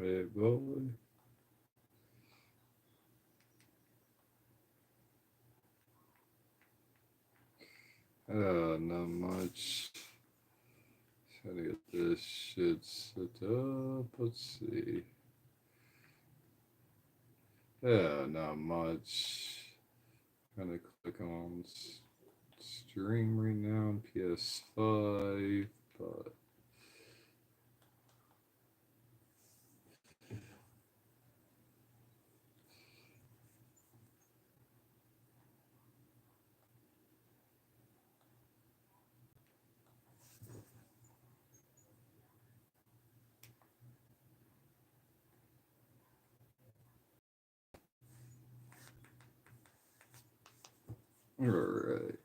Hey, boy. Not much. Trying to get this shit set up. Let's see. Yeah, not much. Gonna click on stream right now on PS5, but alright.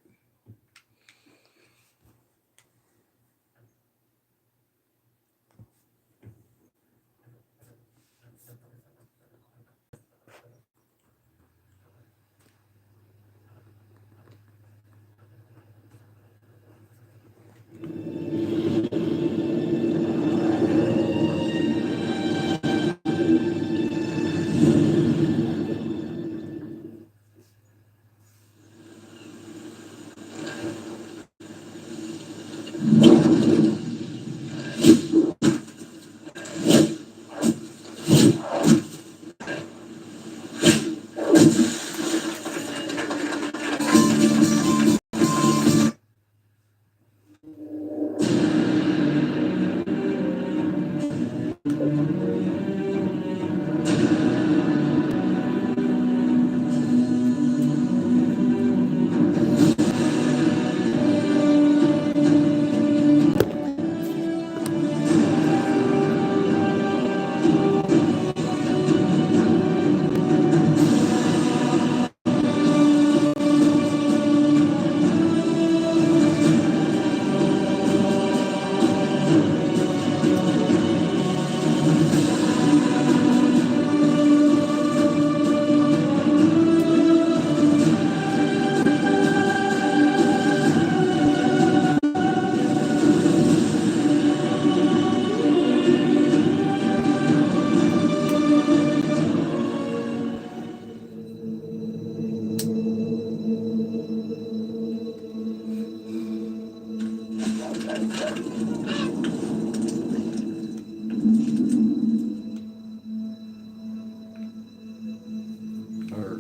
Alright,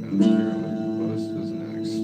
I'm here. Quest is next.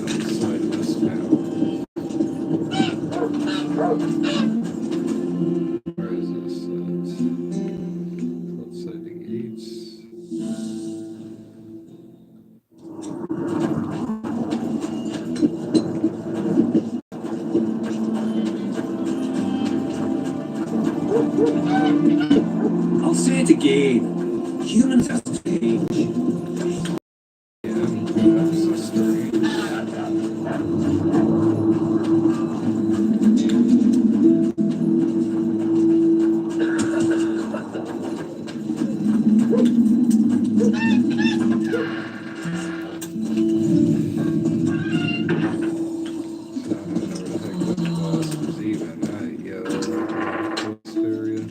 Outside this town. Where is this at? Outside the gates. I'll say it again. Humans have changed. Yeah, that's so strange. So I never think this boss was even at quest area.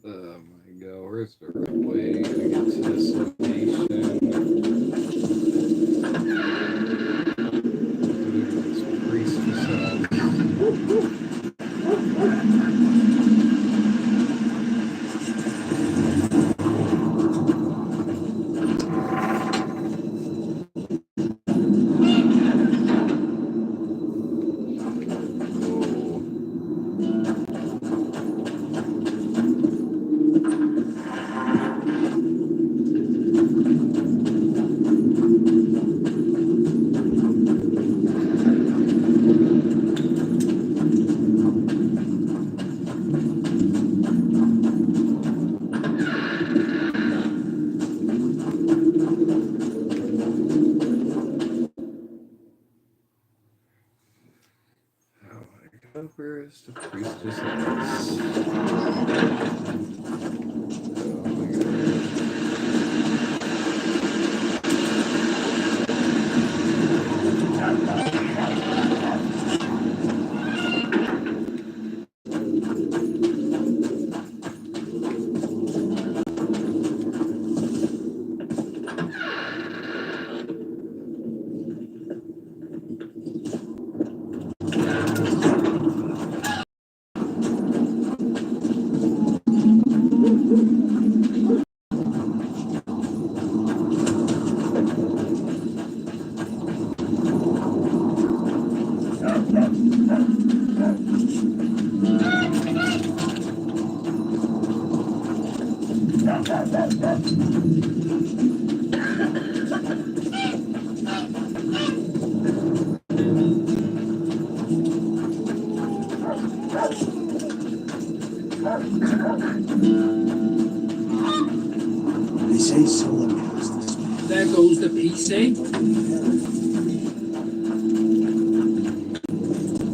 Oh my god, where's the right way to get to this location? This priest's house. Where is the priestess house? Oh my They say someone has this. There goes the piece, eh?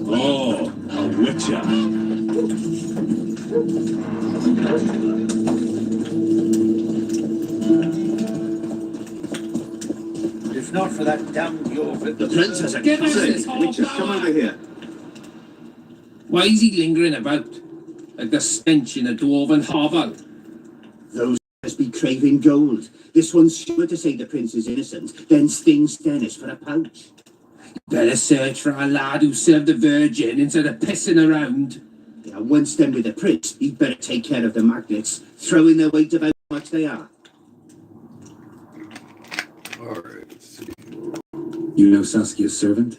Oh, a witcher. If not for that damned York, The prince has a Give us Say, his whole Witcher, power. come over here. Why is he lingering about? Like the stench in a dwarven hovel? Those must be craving gold. This one's sure to say the prince is innocent, then stings Dennis for a pouch. Better search for a lad who served the Vergen instead of pissing around. Yeah, once done with the prince, he'd better take care of the magnets, throwing their weight about how much they are. Alright, let's see. You know Saskia's servant?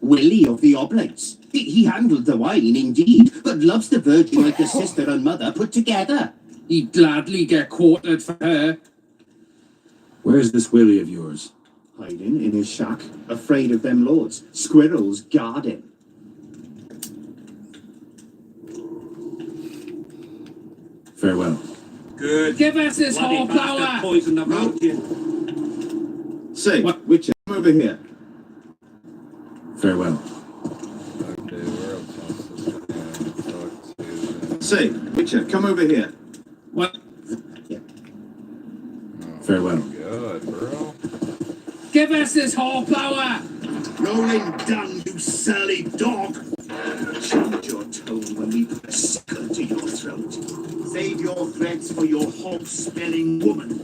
Willie of the Oblates. He handled the wine, indeed, but loves the Virgin like a sister and mother put together. He'd gladly get quartered for her. Where's this Willie of yours? Hiding in his shack, afraid of them lords. Squirrels guard him. Farewell. good. Give us his Bloody whole bastard power. poisoned the mountain. Say, What? Witcher, come over here. Farewell. Okay, where else wants this man to talk to then? Say, Witcher, come over here. What? Oh Farewell. my god, bro. Give us his whole power. Rolling dung, you surly dog! Change your tone when we put a sickle to your throat. Save your threats for your hog-smelling woman.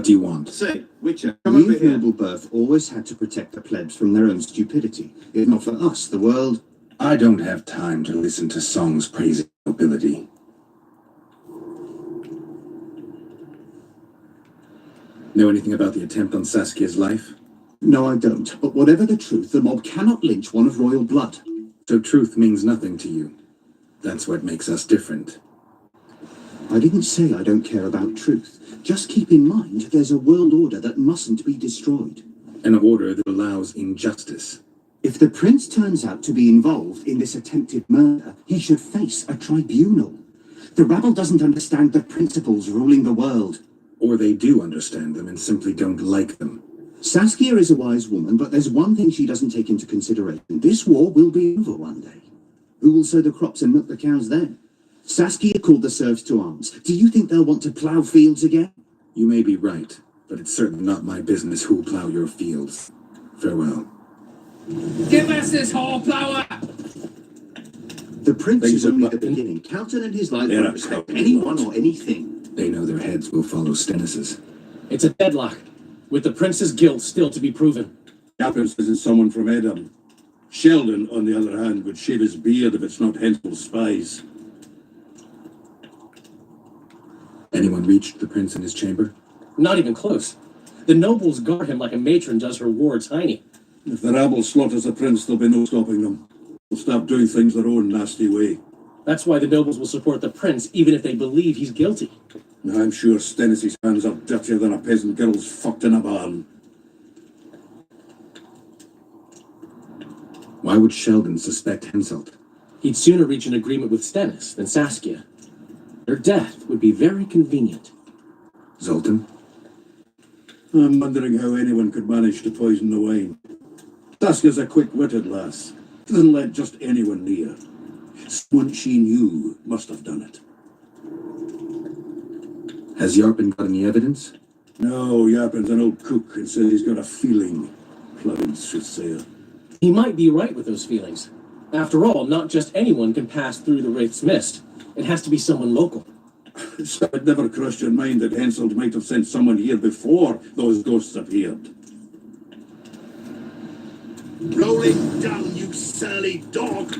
do you want? Say, Witcher, we of noble birth always had to protect the plebs from their own stupidity. If not for us, the world... I don't have time to listen to songs praising nobility. Know anything about the attempt on Saskia's life? No, I don't. But whatever the truth, the mob cannot lynch one of royal blood. So truth means nothing to you. That's what makes us different. I didn't say I don't care about truth. Just keep in mind there's a world order that mustn't be destroyed. An order that allows injustice. If the prince turns out to be involved in this attempted murder, he should face a tribunal. The rabble doesn't understand the principles ruling the world. Or they do understand them and simply don't like them. Saskia is a wise woman, but there's one thing she doesn't take into consideration. This war will be over one day. Who will sow the crops and milk the cows then? Saskia called the serfs to arms. Do you think they'll want to plough fields again? You may be right, but it's certainly not my business who'll plough your fields. Farewell. Give us this whole plower! The prince is only the beginning. Calton and his life won't respect anyone or anything. They know their heads will follow Stennis's. It's a deadlock, with the prince's guilt still to be proven. Capers isn't someone from Edom. Sheldon, on the other hand, would shave his beard if it's not Hensel's spies. Anyone reached the prince in his chamber? Not even close. The nobles guard him like a matron does her ward's hiney. If the rabble slaughters the prince, there'll be no stopping them. They'll stop doing things their own nasty way. That's why the nobles will support the prince, even if they believe he's guilty. I'm sure Stennis's hands are dirtier than a peasant girl's fucked in a barn. Why would Sheldon suspect Henselt? He'd sooner reach an agreement with Stennis than Saskia. Their death would be very convenient. Zoltan? I'm wondering how anyone could manage to poison the wine. Saskia's a quick-witted lass. Doesn't let just anyone near. Someone she knew must have done it. Has Yarpen got any evidence? No, Yarpen's an old cook and says he's got a feeling. Clarence should say it. He might be right with those feelings. After all, not just anyone can pass through the Wraith's mist. It has to be someone local. So it never crossed your mind that Henselt might have sent someone here before those ghosts appeared. Rolling down, you surly dog!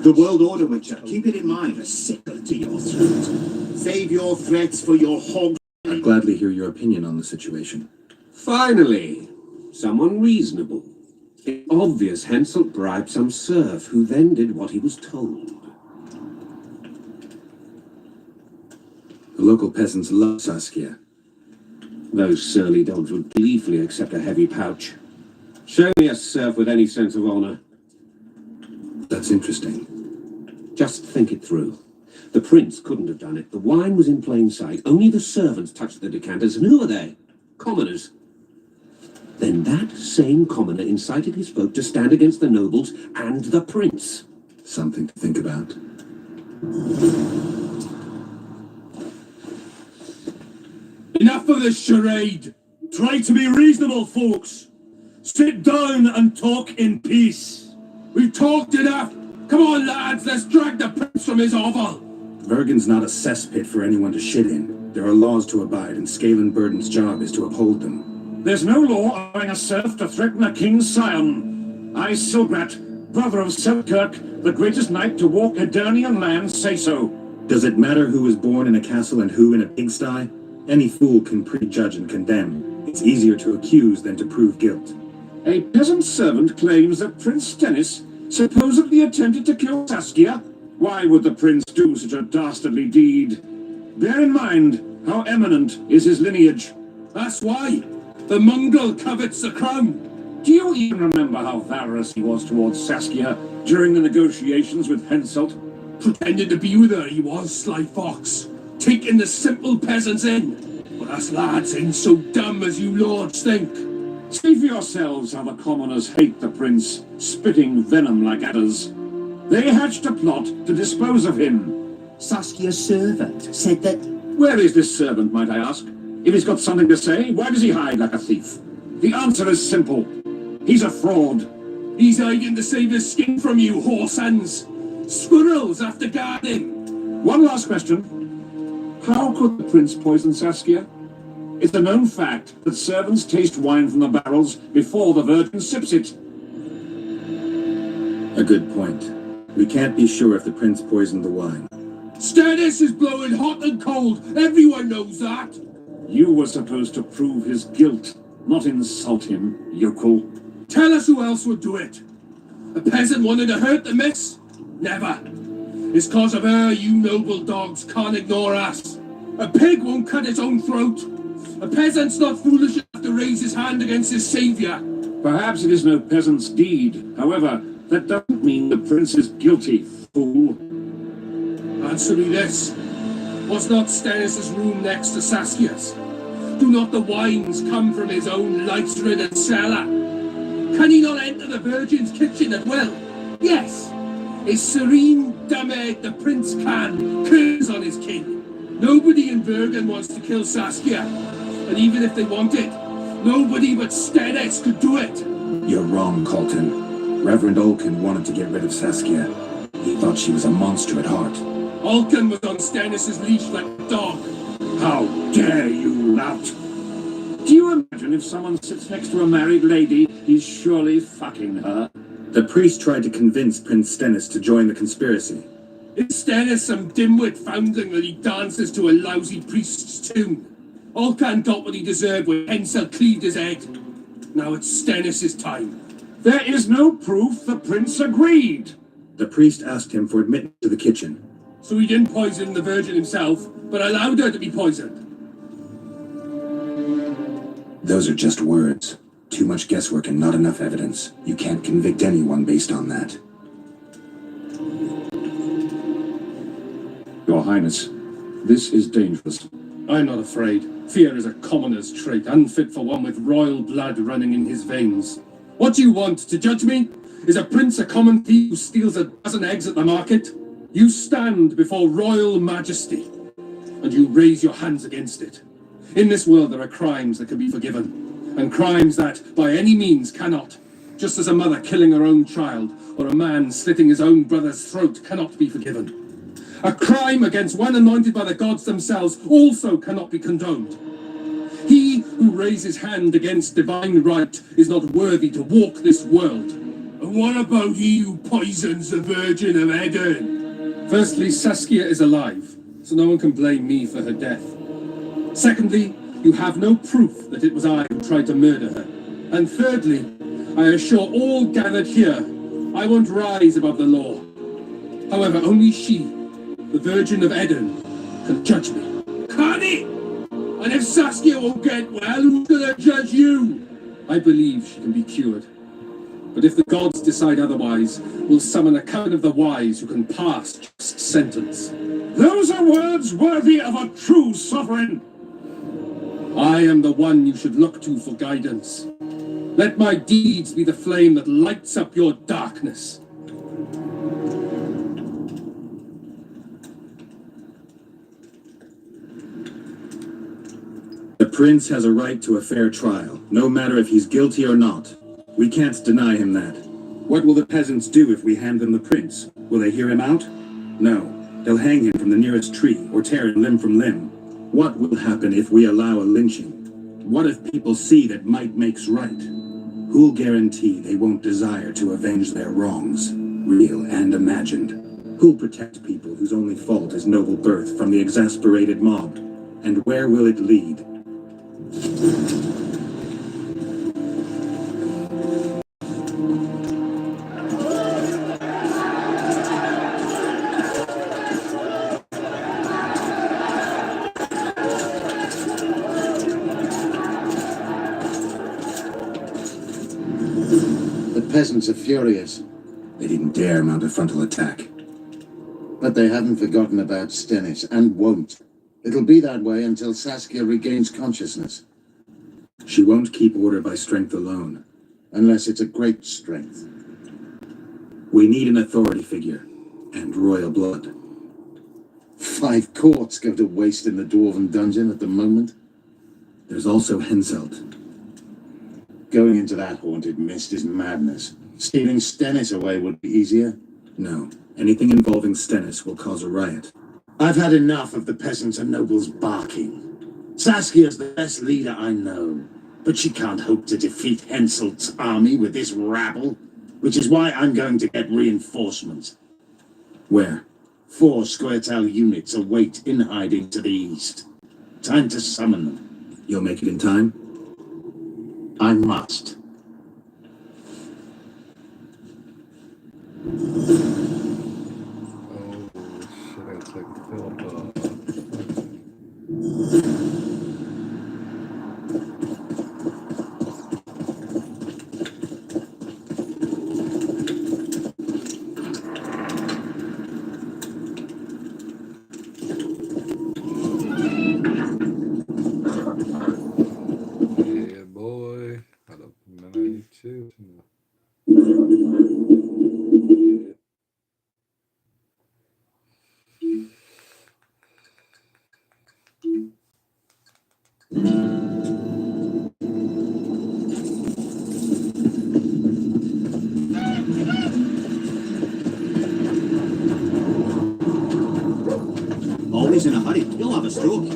The world order, Witcher. Keep it in mind. A sickle to your throat. Save your threats for your hog. I'd gladly hear your opinion on the situation. Finally, someone reasonable. It's obvious Henselt bribed some serf who then did what he was told. The local peasants love Saskia. Those surly dogs would gleefully accept a heavy pouch. Show me a serf with any sense of honor. That's interesting. Just think it through. The prince couldn't have done it. The wine was in plain sight. Only the servants touched the decanters. And who are they? Commoners. Then that same commoner incited his folk to stand against the nobles and the prince. Something to think about. Enough of this charade! Try to be reasonable, folks! Sit down and talk in peace! We've talked enough! Come on, lads, let's drag the prince from his hovel! Vergen's not a cesspit for anyone to shit in. There are laws to abide, and Scalen Burden's job is to uphold them. There's no law allowing a serf to threaten a king's scion. I, Silgrat, brother of Selkirk, the greatest knight to walk Edirnian land, say so. Does it matter who was born in a castle and who in a pigsty? Any fool can prejudge and condemn. It's easier to accuse than to prove guilt. A peasant servant claims that Prince Stennis supposedly attempted to kill Saskia. Why would the prince do such a dastardly deed? Bear in mind how eminent is his lineage. That's why the mongrel covets the crown. Do you even remember how valorous he was towards Saskia during the negotiations with Henselt? Pretended to be with her, he was, sly fox, taking the simple peasants in. But us lads ain't so dumb as you lords think. See for yourselves how the commoners hate the prince, spitting venom like adders. They hatched a plot to dispose of him. Saskia's servant said that... Where is this servant, might I ask? If he's got something to say, why does he hide like a thief? The answer is simple. He's a fraud. He's hiding to save his skin from you, horse hands. Squirrels have to guard him. One last question. How could the prince poison Saskia? It's a known fact that servants taste wine from the barrels before the Vergen sips it. A good point. We can't be sure if the prince poisoned the wine. Stannis is blowing hot and cold. Everyone knows that. You were supposed to prove his guilt, not insult him, yokel. Tell us who else would do it. A peasant wanted to hurt the miss? Never. It's cause of her you noble dogs can't ignore us. A pig won't cut its own throat. A peasant's not foolish enough to raise his hand against his saviour. Perhaps it is no peasant's deed. However, that doesn't mean the prince is guilty, fool. Answer me this. Was not Stannis' room next to Saskia's? Do not the wines come from his own lice-ridden cellar? Can he not enter the Virgin's kitchen at will? Yes. His serene Damed the prince can, curse on his king. Nobody in Vergen wants to kill Saskia. And even if they wanted, nobody but Stannis could do it. You're wrong, Colton. Reverend Olkin wanted to get rid of Saskia. He thought she was a monster at heart. Olkin was on Stannis' leash like a dog. How dare you, lout! Do you imagine if someone sits next to a married lady, he's surely fucking her? The priest tried to convince Prince Stennis to join the conspiracy. Is Stannis some dimwit foundling that he dances to a lousy priest's tune? Olcan got what he deserved when Hensel cleaved his head. Now it's Stannis' time. There is no proof the prince agreed. The priest asked him for admittance to the kitchen. So he didn't poison the Virgin himself, but allowed her to be poisoned. Those are just words. Too much guesswork and not enough evidence. You can't convict anyone based on that. Your Highness, this is dangerous. I'm not afraid. Fear is a commoner's trait, unfit for one with royal blood running in his veins. What do you want, to judge me? Is a prince a common thief who steals a dozen eggs at the market? You stand before royal majesty, and you raise your hands against it. In this world there are crimes that can be forgiven, and crimes that, by any means, cannot. Just as a mother killing her own child, or a man slitting his own brother's throat cannot be forgiven. A crime against one anointed by the gods themselves also cannot be condoned. He who raises hand against divine right is not worthy to walk this world. And what about he who poisons the Virgin of Eden? Firstly, Saskia is alive, so no one can blame me for her death. Secondly, you have no proof that it was I who tried to murder her. And thirdly, I assure all gathered here, I won't rise above the law. However, only she, the Virgin of Eden, can judge me. Can he? And if Saskia won't get well, who's gonna judge you? I believe she can be cured. But if the gods decide otherwise, we'll summon a coven of the wise who can pass just sentence. Those are words worthy of a true sovereign. I am the one you should look to for guidance. Let my deeds be the flame that lights up your darkness. The prince has a right to a fair trial, no matter if he's guilty or not. We can't deny him that. What will the peasants do if we hand them the prince? Will they hear him out? No. They'll hang him from the nearest tree, or tear him limb from limb. What will happen if we allow a lynching? What if people see that might makes right? Who'll guarantee they won't desire to avenge their wrongs, real and imagined? Who'll protect people whose only fault is noble birth from the exasperated mob? And where will it lead? The peasants are furious. They didn't dare mount a frontal attack. But they haven't forgotten about Stennis, and won't. It'll be that way until Saskia regains consciousness. She won't keep order by strength alone. Unless it's a great strength. We need an authority figure, and royal blood. 5 courts go to waste in the Dwarven dungeon at the moment. There's also Henselt. Going into that haunted mist is madness. Stealing Stennis away would be easier. No, anything involving Stennis will cause a riot. I've had enough of the peasants and nobles barking. Saskia's the best leader I know, but she can't hope to defeat Henselt's army with this rabble, which is why I'm going to get reinforcements. Where? 4 Squirtel units await in hiding to the east. Time to summon them. You'll make it in time? I must. Oh shit, I gotta take Philip yeah, boy. Got a minute too. Always in a hurry. You'll have a stroke.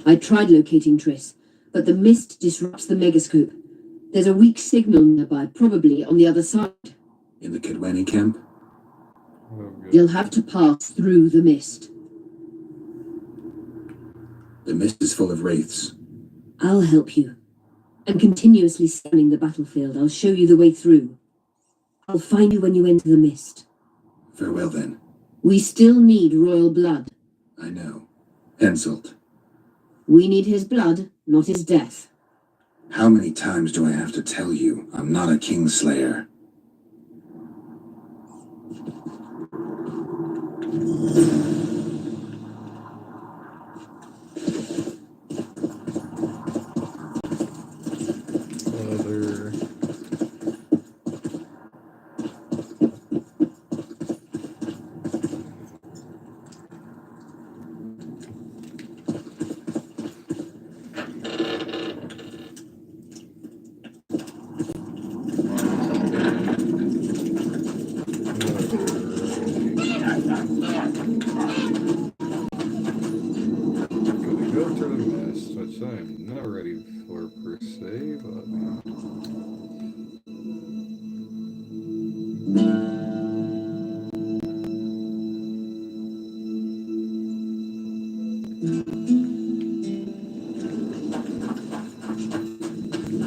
I tried locating Triss, but the mist disrupts the megascope. There's a weak signal nearby, probably on the other side. In the Kidwani camp? You'll have to pass through the mist. The mist is full of wraiths. I'll help you. I'm continuously scanning the battlefield. I'll show you the way through. I'll find you when you enter the mist. Farewell, then. We still need royal blood. I know. Henselt. We need his blood, not his death. How many times do I have to tell you I'm not a kingslayer?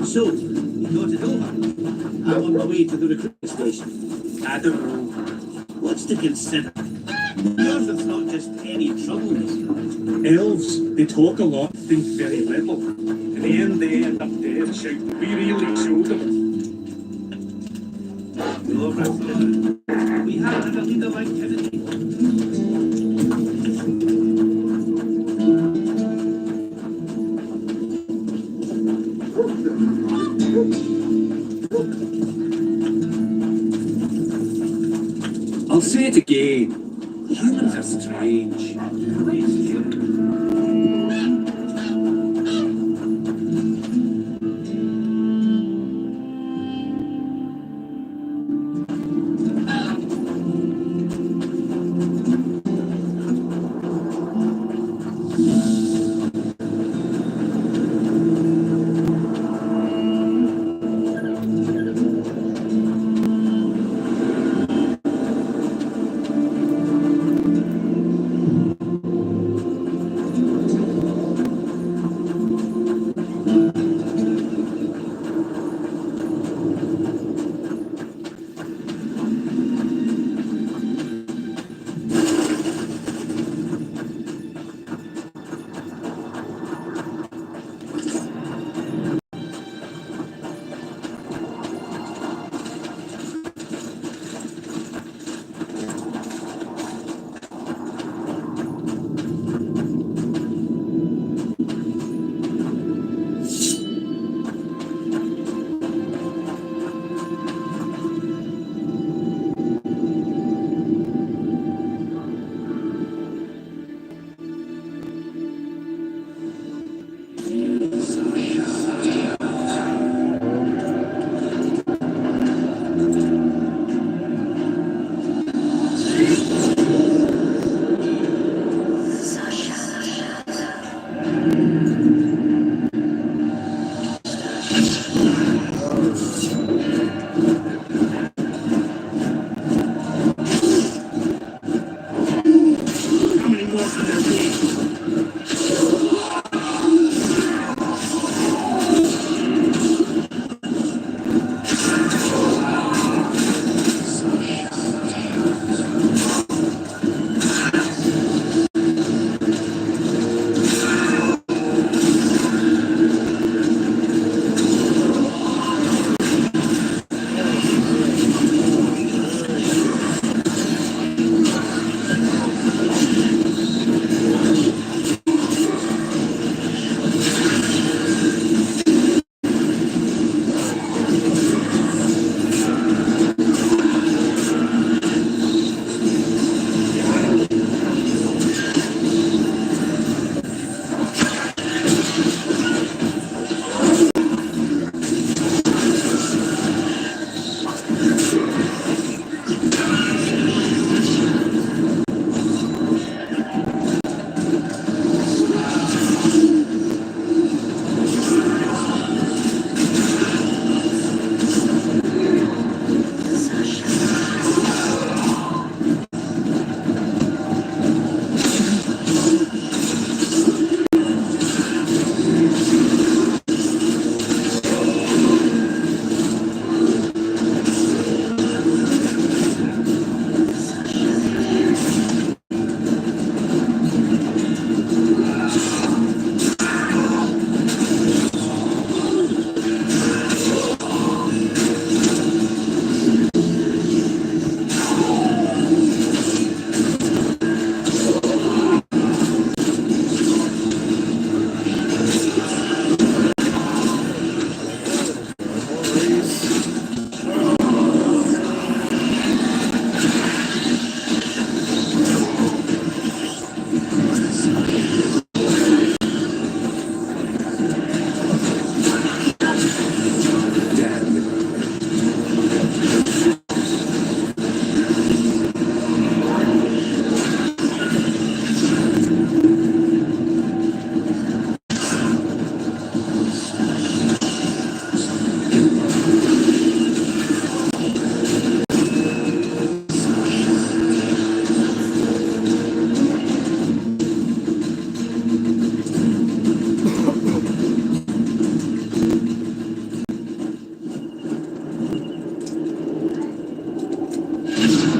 So, you got it over. I'm on my way to the recruitment station. I don't know. What's to consider? Yours is not just any trouble, mister. Elves, they talk a lot, think very little. In the end, they end up dead, shouting, we really showed them. You're right, we haven't had a leader like Kennedy. I'll say it again. Humans are strange. How many more can there be?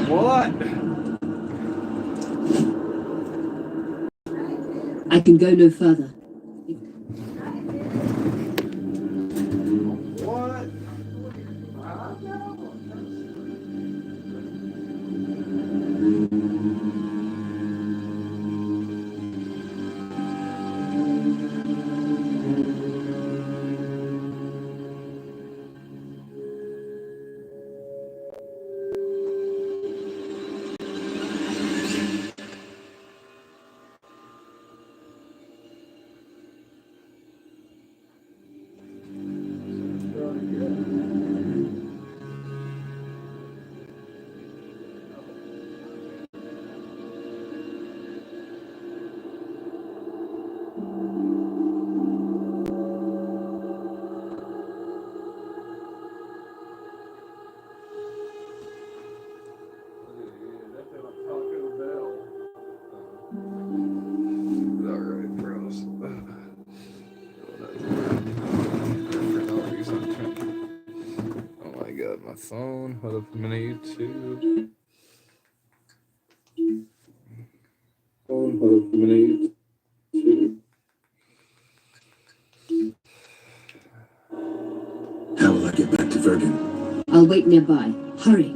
What? I can go no further. What? Alright, bros. Oh my god, my phone. Hold up a minute, YouTube. Phone, hold up a minute, YouTube. How will I get back to Vergen? I'll wait nearby. Hurry.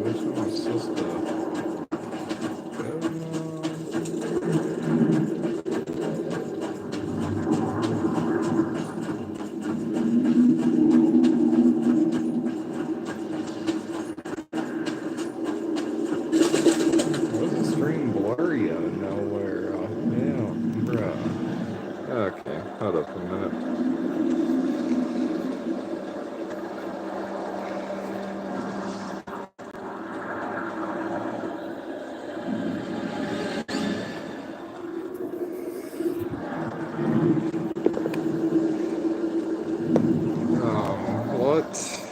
Which one was supposed to go on? are you? Nowhere. Yeah, bruh. Okay, hold up a minute. What?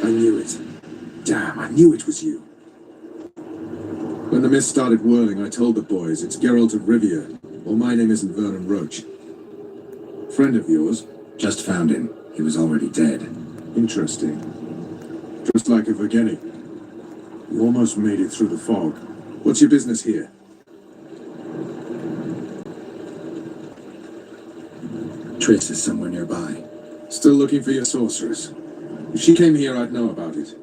I knew it. Damn, I knew it was you. When the mist started whirling, I told the boys, it's Geralt of Rivia. Well, my name isn't Vernon Roach. Friend of yours? Just found him. He was already dead. Interesting. Just like a Vergeni. You almost made it through the fog. What's your business here? Triss is somewhere nearby. Still looking for your sorceress. If she came here, I'd know about it.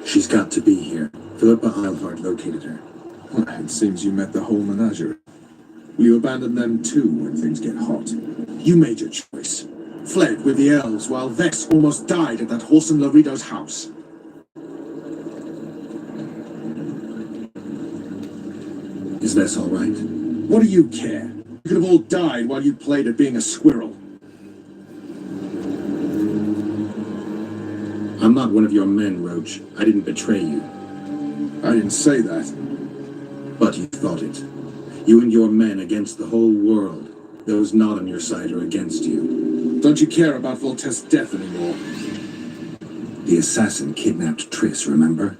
She's got to be here. Philippa Eilhart located her. Well, it seems you met the whole menagerie. Will you abandon them too when things get hot? You made your choice. Fled with the elves while Vex almost died at that Whoreson Laredo's house. Is Vess all right? What do you care? You could have all died while you played at being a squirrel. I'm not one of your men, Roach. I didn't betray you. I didn't say that. But you thought it. You and your men against the whole world. Those not on your side are against you. Don't you care about Voltaire's death anymore? The assassin kidnapped Triss, remember?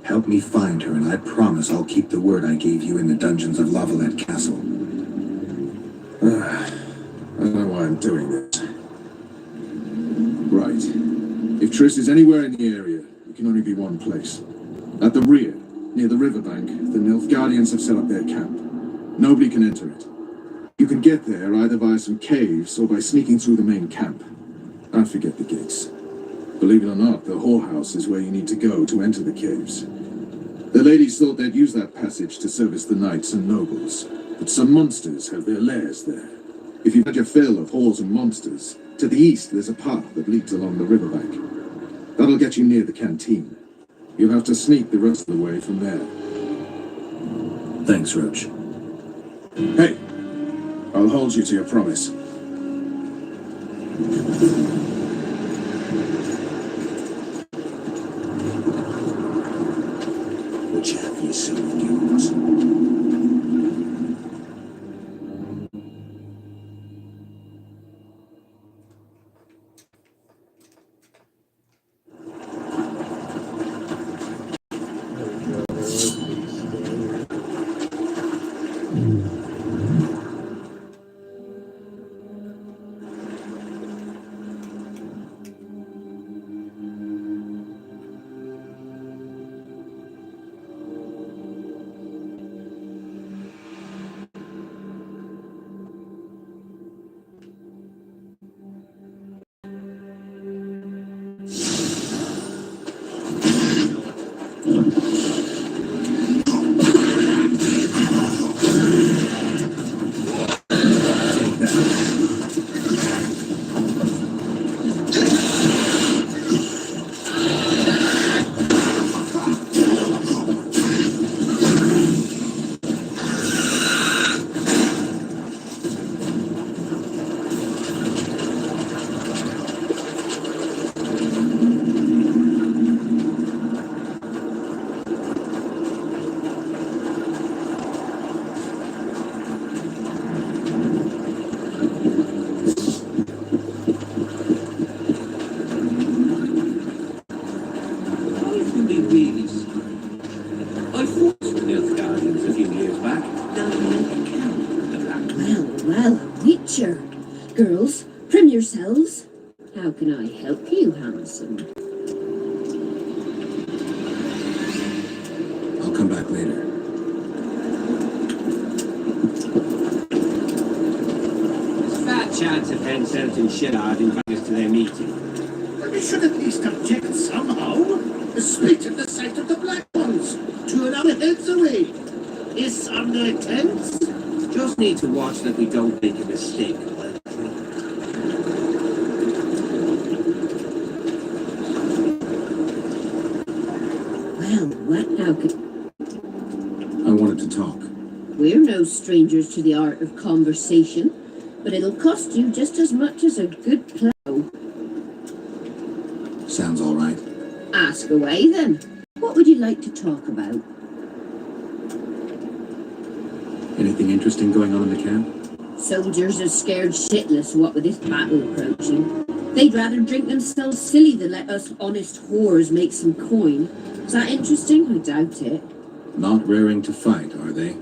Help me find her, and I promise I'll keep the word I gave you in the dungeons of Lavalette Castle. I don't know why I'm doing this. Right. If Triss is anywhere in the area, it can only be one place. At the rear, near the riverbank, the Nilfgaardians have set up their camp. Nobody can enter it. You can get there either via some caves or by sneaking through the main camp. I forget the gates. Believe it or not, the whorehouse is where you need to go to enter the caves. The ladies thought they'd use that passage to service the knights and nobles, but some monsters have their lairs there. If you've had your fill of whores and monsters, to the east there's a path that leads along the riverbank. That'll get you near the canteen. You'll have to sneak the rest of the way from there. Thanks, Roach. Hey, I'll hold you to your promise. Which have you served yours? girls, prim yourselves. How can I help you, handsome? I'll come back later. There's a fat chance of Henselt and Shillard inviting us to their meeting. We should at least object somehow. The split of the sight of the black ones, 2.5 heads away. Is on their tents? Just need to watch that we don't make a mistake. Well, how could... I wanted to talk. We're no strangers to the art of conversation, but it'll cost you just as much as a good plough. Sounds all right. Ask away, then. What would you like to talk about? Anything interesting going on in the camp? Soldiers are scared shitless what with this battle approaching. They'd rather drink themselves silly than let us honest whores make some coin. Is that interesting? I doubt it. Not raring to fight, are they?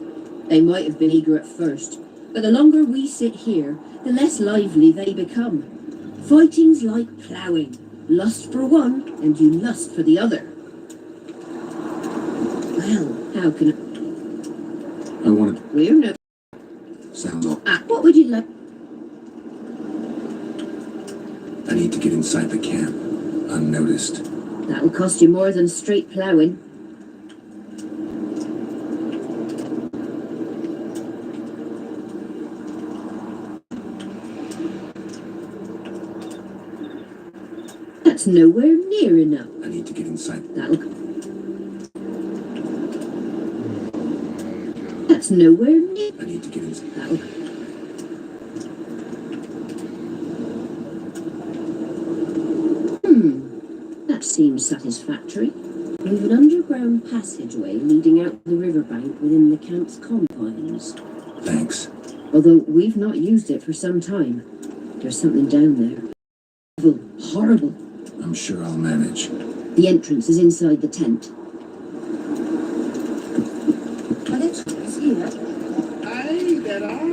They might have been eager at first, but the longer we sit here, the less lively they become. Fighting's like ploughing. Lust for one, and you lust for the other. Well, how can I wanted... We're no... Sounds all... what would you like... I need to get inside the camp, unnoticed. That'll cost you more than straight ploughing. That's nowhere near enough. I need to get inside. That's nowhere near. I need to get inside. That seems satisfactory. We've an underground passageway leading out the riverbank within the camp's confines. Thanks. Although we've not used it for some time. There's something down there. Evil, horrible. I'm sure I'll manage. The entrance is inside the tent. Well, it's here. Aye, there are.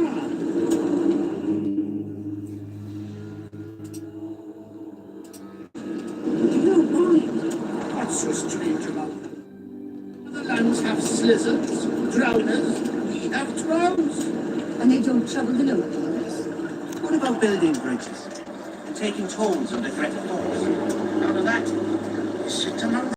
You don't mind. What's so strange about them? The lands have slizzards, drowners, we have trolls. And they don't trouble the lower class. What about building bridges? Taking tolls under threat of force? None of that. Sit among